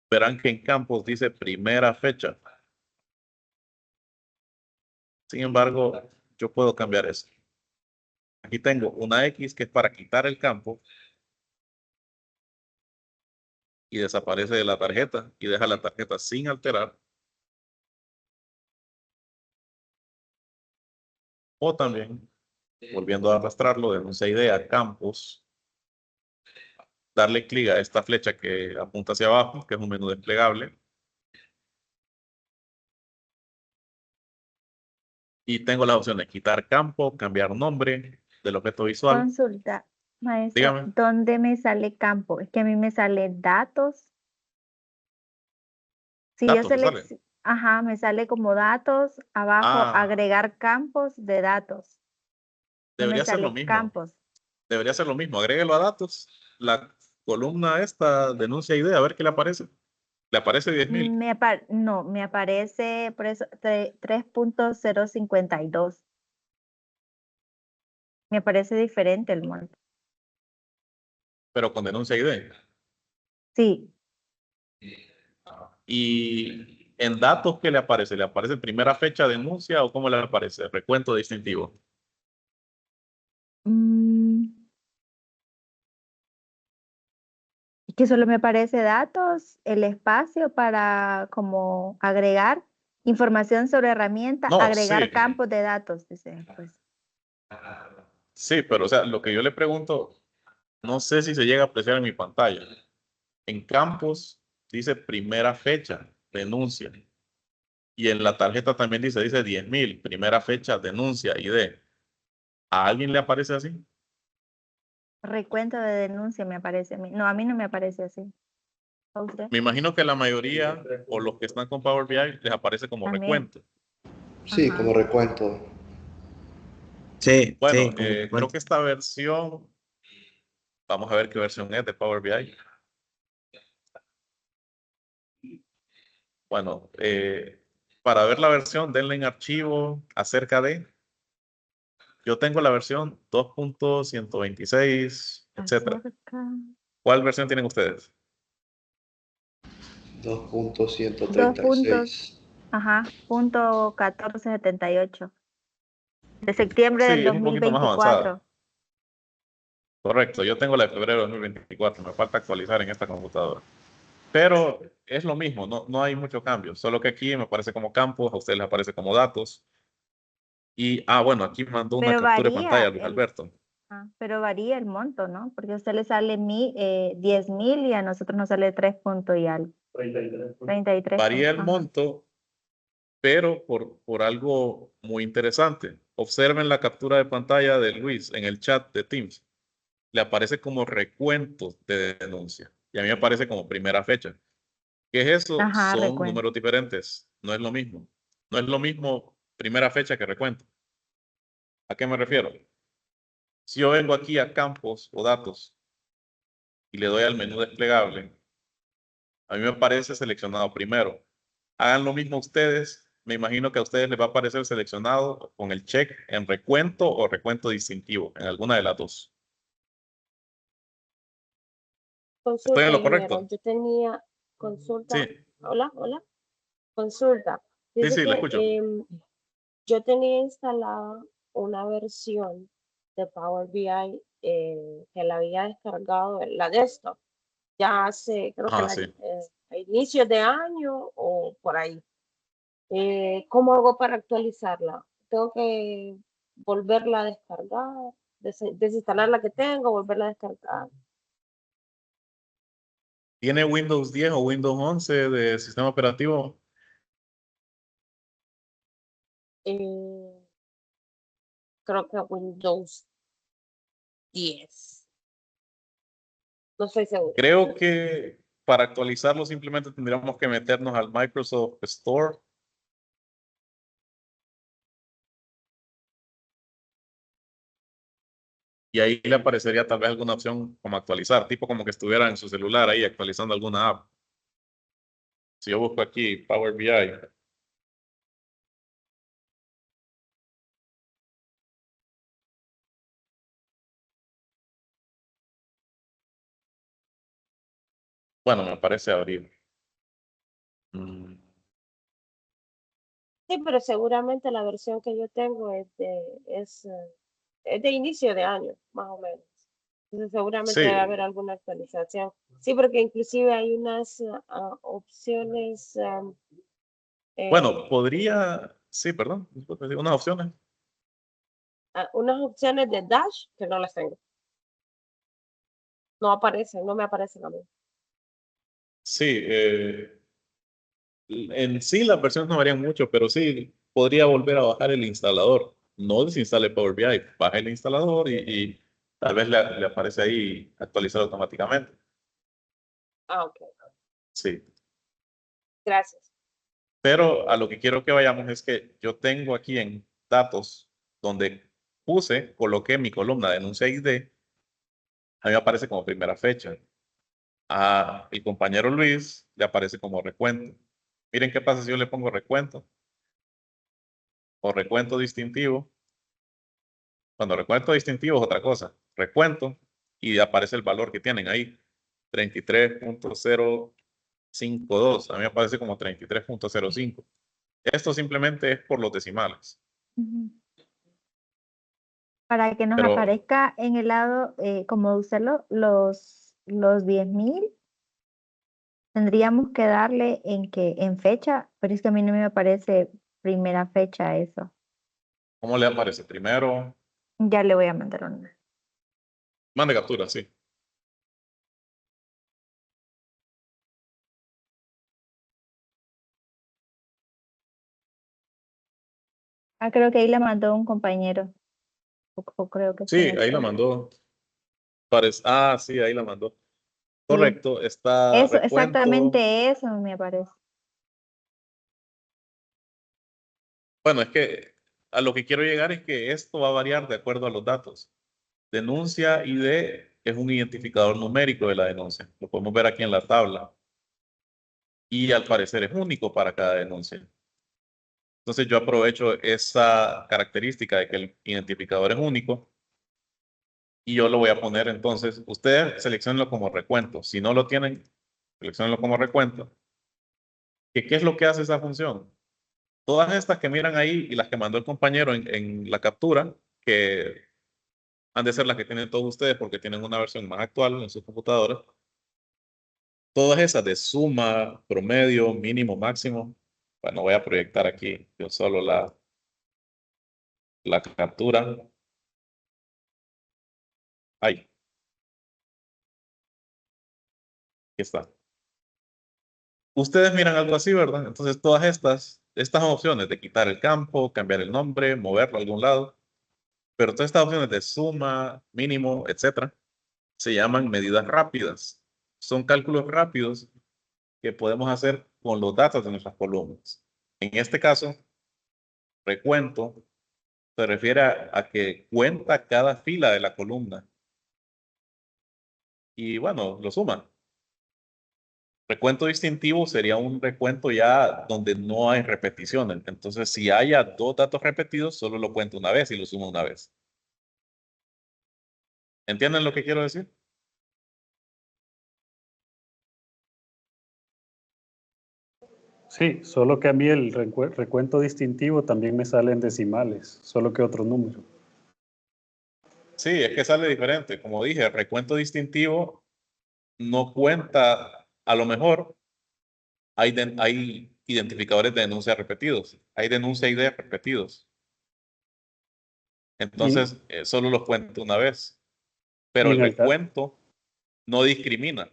verán que en campos dice primera fecha. Sin embargo, yo puedo cambiar eso. Aquí tengo una X que es para quitar el campo y desaparece de la tarjeta y deja la tarjeta sin alterar. O también, volviendo a arrastrarlo, denuncia ID a campos, darle clic a esta flecha que apunta hacia abajo, que es un menú desplegable. Y tengo las opciones quitar campo, cambiar nombre del objeto visual. Consulta, maestro, Dígame. ¿dónde me sale campo? Es que a mí me sale datos. Si yo Datos, ¿te sale? ajá, me sale como datos, abajo Ah, agregar campos de datos. No me debería ser lo sale mismo. campos. Debería ser lo mismo. Agréguelo a datos. La columna esta denuncia ID, a ver qué le aparece. ¿Le aparece 10.000? No, me aparece por eso 3.052. Me parece diferente el monto. Pero con denuncia ID. Sí, Y en datos, ¿qué le aparece? ¿Le aparece primera fecha de denuncia o cómo le aparece? Recuento distintivo. es que solo me aparece datos, el espacio para como agregar información sobre herramienta, No, agregar sí. campos de datos, dice pues. Sí, pero o sea, lo que yo le pregunto, no sé si se llega a apreciar en mi pantalla. En campos dice primera fecha, denuncia. Y en la tarjeta también dice 10.000, primera fecha, denuncia, ID. ¿A alguien le aparece así? Recuento de denuncia me aparece a mí. No, a mí no me aparece así. ¿A usted? Me imagino que la mayoría o los que están con Power BI les aparece como También. recuento. Sí, Ajá. como recuento. Sí, Bueno, sí, como te creo cuento. que esta versión, vamos a ver qué versión es de Power BI. Bueno, para ver la versión, denle en archivo acerca de. Yo tengo la versión 2.126, etcétera. Acerca. ¿Cuál versión tienen ustedes? 2 puntos, 2.136. ajá, punto 1478. De septiembre Sí, del es un poquito más avanzada. 2024. Correcto, yo tengo la de febrero de 2024, me falta actualizar en esta computadora. Pero es lo mismo, no hay mucho cambio, solo que aquí me aparece como campos, a ustedes les aparece como datos. Y, bueno, aquí mandó una Pero captura de pantalla, varía Luis Alberto. pero varía el monto, ¿no? Porque a usted le sale 10.000 y a nosotros nos sale 3 puntos y algo. 33 Varía el ajá. monto, pero por algo muy interesante. Observen la captura de pantalla de Luis en el chat de Teams. Le aparece como recuento de denuncia y a mí me aparece como primera fecha. ¿Qué es eso? Ajá, Son recuento. números diferentes. No es lo mismo. No es lo mismo primera fecha que recuento. ¿A qué me refiero? Si yo vengo aquí a campos o datos y le doy al menú desplegable, a mí me aparece seleccionado primero. Hagan lo mismo ustedes. Me imagino que a ustedes les va a aparecer seleccionado con el check en recuento o recuento distintivo, en alguna de las dos. ¿Estoy en Consulta, lo ingeniero. correcto? Yo tenía consulta. Sí, Hola, hola. Consulta. sí, Dice sí, le que escucho. yo tenía instalada una versión de Power BI que la había descargado en la desktop. Ya hace, creo que Sí. a inicios de año o por ahí. ¿Cómo hago para actualizarla? ¿Tengo que volverla a descargar? Desinstalar la que tengo, volverla a descargar. ¿Tiene Windows 10 o Windows 11 de sistema operativo? Eh, creo que Windows 10. No estoy seguro. Creo que para actualizarlo simplemente tendríamos que meternos al Microsoft Store. Y ahí le aparecería tal vez alguna opción como actualizar, tipo como que estuviera en su celular ahí actualizando alguna app. Si yo busco aquí Power BI, bueno, me aparece abrir. Mm, Sí, pero seguramente la versión que yo tengo es de inicio de año, más o menos. Entonces seguramente debe Sí, haber alguna actualización. Sí, porque inclusive hay unas opciones, bueno, podría, sí, perdón, disculpe, sí, unas opciones. unas opciones de Dash que no las tengo. No aparecen, no me aparecen a mí. Sí, en sí las versiones no varían mucho, pero sí podría volver a bajar el instalador. No desinstale Power BI, baja el instalador y tal vez le aparece ahí actualizar automáticamente. Ah, ok. Sí, Gracias. pero a lo que quiero que vayamos es que yo tengo aquí en datos donde coloqué mi columna denuncia ID, a mí me aparece como primera fecha. A el compañero Luis le aparece como recuento. Miren qué pasa si yo le pongo recuento o recuento distintivo. Cuando recuento distintivo es otra cosa. Recuento y aparece el valor que tienen ahí. 33.052. A mí me aparece como 33.05. Esto simplemente es por los decimales. Ujú. Para que nos Pero aparezca en el lado, como usarlo, los 10.000, tendríamos que darle en fecha, pero es que a mí no me aparece primera fecha eso. ¿cómo le aparece? Primero, Ya le voy a mandar una. mande captura, sí. Ah, creo que ahí la mandó un compañero. O creo que Sí, fue ahí la este. mandó. Sí, ahí la mandó. Sí. Correcto, está Eso, recuento. exactamente eso me aparece. Bueno, es que a lo que quiero llegar es que esto va a variar de acuerdo a los datos. Denuncia ID es un identificador numérico de la denuncia. Lo podemos ver aquí en la tabla. Y al parecer es único para cada denuncia. Entonces yo aprovecho esa característica de que el identificador es único y yo lo voy a poner entonces, ustedes seleccionenlo como recuento. Si no lo tienen, seleccionenlo como recuento. ¿Qué es lo que hace esa función? Todas estas que miran ahí y las que mandó el compañero en la captura, que han de ser las que tienen todos ustedes porque tienen una versión más actual en sus computadoras, todas esas de suma, promedio, mínimo, máximo, bueno, voy a proyectar aquí yo solo la captura. Ahí, aquí está. Ustedes miran algo así, ¿verdad? Entonces todas estas opciones de quitar el campo, cambiar el nombre, moverlo a algún lado, pero todas estas opciones de suma, mínimo, etcétera, se llaman medidas rápidas. Son cálculos rápidos que podemos hacer con los datos de nuestras columnas. En este caso, recuento se refiere a que cuenta cada fila de la columna y bueno, lo suma. Recuento distintivo sería un recuento ya donde no hay repeticiones. Entonces, si haya dos datos repetidos, solo lo cuento una vez y lo sumo una vez. ¿Entienden lo que quiero decir? Sí, solo que a mí el recuento distintivo también me sale en decimales, solo que otro número. Sí, es que sale diferente. Como dije, recuento distintivo no cuenta, a lo mejor hay identificadores de denuncia repetidos, hay denuncia ID repetidos. Y, Entonces, solo los cuento una vez. Pero y el en el caso, recuento no discrimina.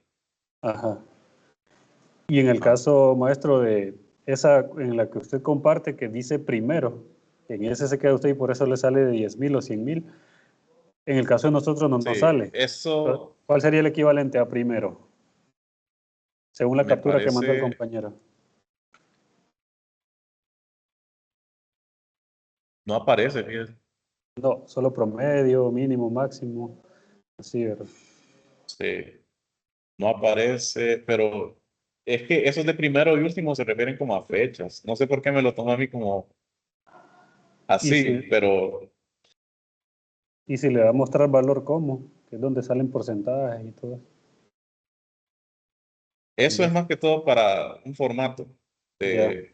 ajá. Y en el Ajá. caso, maestro, de esa en la que usted comparte que dice primero, en ese se queda usted y por eso le sale de 10.000 o 100.000. En el caso de nosotros no Sí, nos sale. eso ¿Cuál sería el equivalente a primero? Según la me captura que mandó el parece, compañero. no aparece, fíjate. No, solo promedio, mínimo, máximo. Así, ¿verdad? Sí, no aparece, pero es que esos de primero y último se refieren como a fechas. No sé por qué me lo tomo a mí como Y así, si, pero y si le va a mostrar valor como, que es donde salen porcentajes y todo. eso es Ya, más que todo para un formato ya. de,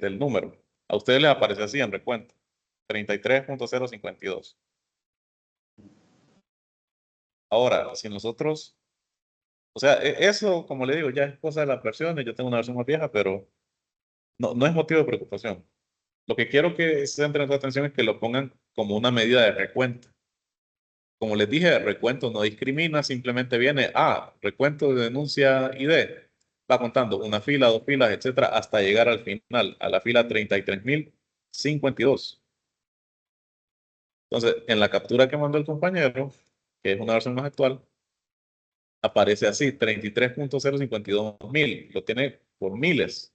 del número. A ustedes les aparece así en recuento, 33.052. Ahora, si nosotros, o sea, eso, como le digo, ya es cosa de las versiones, yo tengo una versión más vieja, pero no es motivo de preocupación. Lo que quiero que se centren su atención es que lo pongan como una medida de recuento. Como les dije, recuento no discrimina, simplemente viene recuento de denuncia ID. Va contando una fila, dos filas, etcétera, hasta llegar al final, a la fila 33.052. Entonces, en la captura que mandó el compañero, que es una versión más actual, aparece así, 33.052.000. Lo tiene por miles.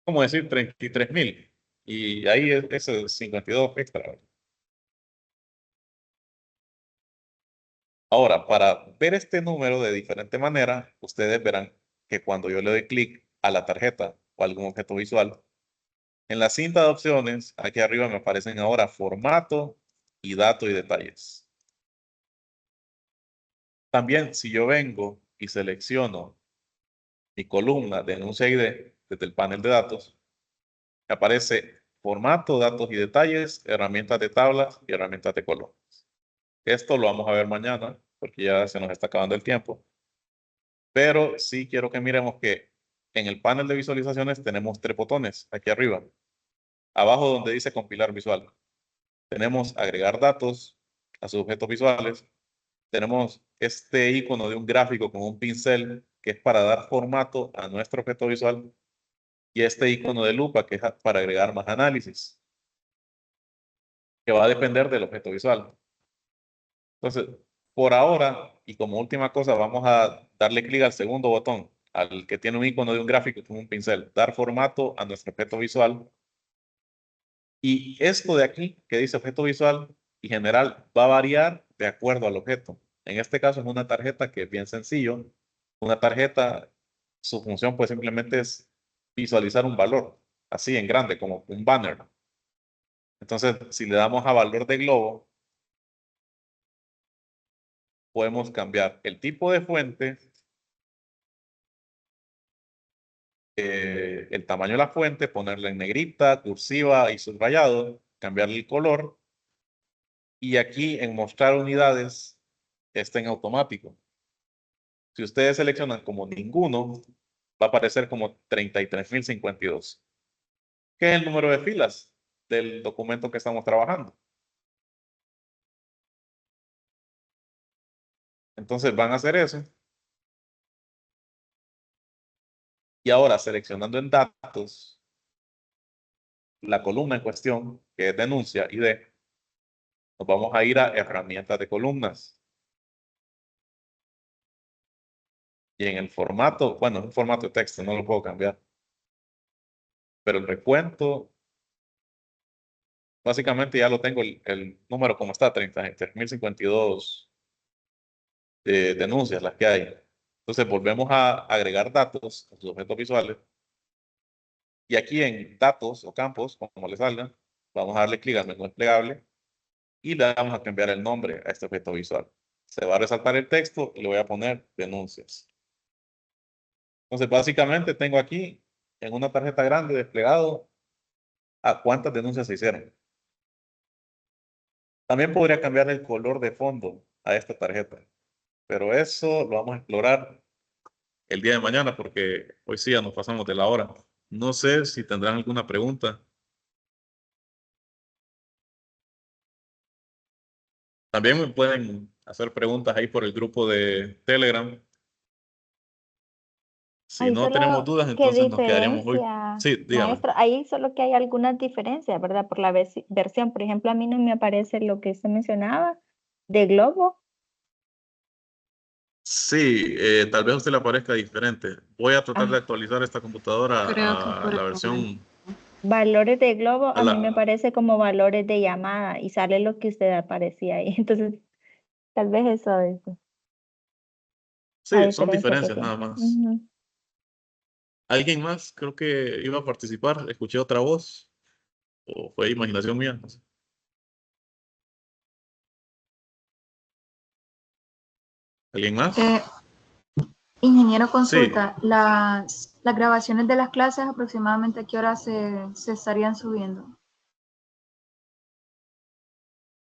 ¿Cómo decir 33.000? Y ahí es ese 52 extra. Ahora, para ver este número de diferente manera, ustedes verán que cuando yo le doy clic a la tarjeta o algún objeto visual, en la cinta de opciones, aquí arriba me aparecen ahora formato y datos y detalles. También, si yo vengo y selecciono mi columna de denuncia ID desde el panel de datos, me aparece formato, datos y detalles, herramientas de tablas y herramientas de columnas. Esto lo vamos a ver mañana porque ya se nos está acabando el tiempo. Pero sí quiero que miremos que en el panel de visualizaciones tenemos 3 botones aquí arriba. Abajo donde dice compilar visual. Tenemos agregar datos a sus objetos visuales. Tenemos este icono de un gráfico con un pincel que es para dar formato a nuestro objeto visual. Y este icono de lupa que es para agregar más análisis, que va a depender del objeto visual. Entonces, por ahora, y como última cosa, vamos a darle clic al segundo botón, al que tiene un icono de un gráfico con un pincel, dar formato a nuestro objeto visual. Y esto de aquí, que dice objeto visual, en general va a variar de acuerdo al objeto. En este caso es una tarjeta que es bien sencillo. Una tarjeta, su función pues simplemente es visualizar un valor, así en grande, como un banner. Entonces, si le damos a valor de globo, podemos cambiar el tipo de fuente, el tamaño de la fuente, ponerla en negrita, cursiva y subrayado, cambiarle el color. Y aquí en mostrar unidades está en automático. Si ustedes seleccionan como ninguno, va a aparecer como 33.052, que es el número de filas del documento que estamos trabajando. Entonces van a hacer eso. Y ahora seleccionando en datos la columna en cuestión, que es denuncia ID, nos vamos a ir a herramientas de columnas. Y en el formato, bueno, es un formato de texto, no lo puedo cambiar. Pero el recuento, básicamente ya lo tengo el número como está, 33.052 denuncias las que hay. Entonces volvemos a agregar datos a sus objetos visuales. Y aquí en datos o campos, como les salgan, vamos a darle clic al menú desplegable y le vamos a cambiar el nombre a este objeto visual. Se va a resaltar el texto y le voy a poner denuncias. Entonces básicamente tengo aquí en una tarjeta grande desplegado a cuántas denuncias se hicieron. También podría cambiar el color de fondo a esta tarjeta, pero eso lo vamos a explorar el día de mañana porque hoy sí ya nos pasamos de la hora. No sé si tendrán alguna pregunta. También me pueden hacer preguntas ahí por el grupo de Telegram. Si Ahí no tenemos solo dudas, qué entonces nos quedaríamos hoy. diferencia, Sí, dígame. maestro, ahí solo que hay algunas diferencias, ¿verdad? Por la versión, por ejemplo, a mí no me aparece lo que usted mencionaba de globo. Sí, tal vez a usted le parezca diferente. Voy a tratar de Ah, actualizar esta computadora Creo que a por la el momento. versión, valores de globo, a a mí me la... aparece como valores de llamada y sale lo que usted aparecía ahí. Entonces, tal vez eso es la Sí, son diferencia que diferencias tiene. nada más. Ujú. ¿Alguien más? Creo que iba a participar. ¿Escuché otra voz? ¿O fue imaginación mía? No sé. ¿Alguien más? Eh, ingeniero, Sí, consulta, las grabaciones de las clases aproximadamente a qué hora se estarían subiendo.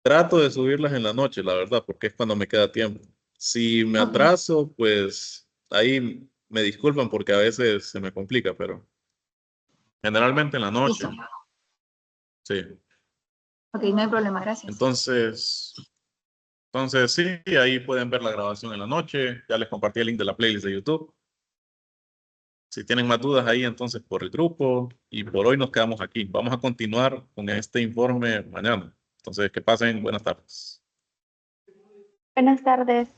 trato de subirlas en la noche, la verdad, porque es cuando me queda tiempo. Si me Ok, atraso, pues ahí me disculpan porque a veces se me complica, pero generalmente en la listo. noche. Sí. Ok, no hay problema, gracias. Entonces, sí, ahí pueden ver la grabación en la noche. Ya les compartí el link de la playlist de YouTube. Si tienen más dudas ahí, entonces por el grupo. Y por hoy nos quedamos aquí. Vamos a continuar con este informe mañana. Entonces, que pasen buenas tardes. Buenas tardes.